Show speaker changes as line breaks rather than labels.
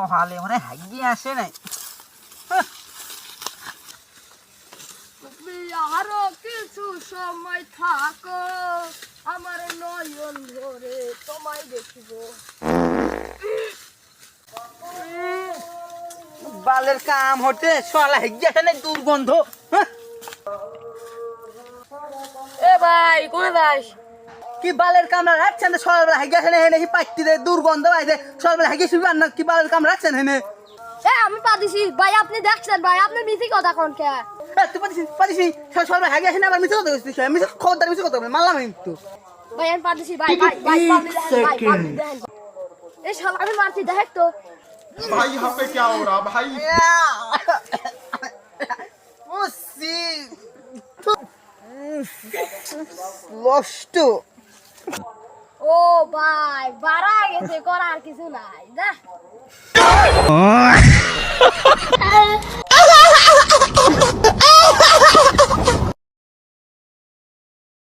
সকালে মানে হাগিয়ে আসে নাই।
তুমি আরো কিছু সময় থাকো, আমার নয়ন ধরে তোমায় দেখিব।
বালের কাম হতে সকালে হাগিয়ে আসে নাই, দুর্গন্ধ।
এ ভাই কোনে যাস?
কি বালের কাম রাখছেন সকালবেলা হাগিয়ে আসে নাই, হেনে পাইতি দে দুর্গন্ধ বাইরে সকালবেলা হাগিয়ে শুবি আর না, কি বালের কাম রাখছেন হেনে?
এ আমি পাদিছি ভাই, আপনি দেখছেন ভাই, আপনি মিথি কথা কোন কে?
তুই পারিস সকালবেলা হাগিয়ে আসে না, আবার মিথ্যে কথা বলছিস, মিথ্যে খবরদার মিথ্যে কথা বলে মারলাম কিন্তু।
ভাই আমি পাদিছি ভাই, ভাই ভাই পাবলি দেখেন ভাই, পাবলি দেখেন। এই শালা আমি মারছি দেখ তো।
भाई यहाँ पे क्या हो रहा भाई?
কষ্ট।
ও ভাই বাড়া গেছে, করার কিছু নাই যা।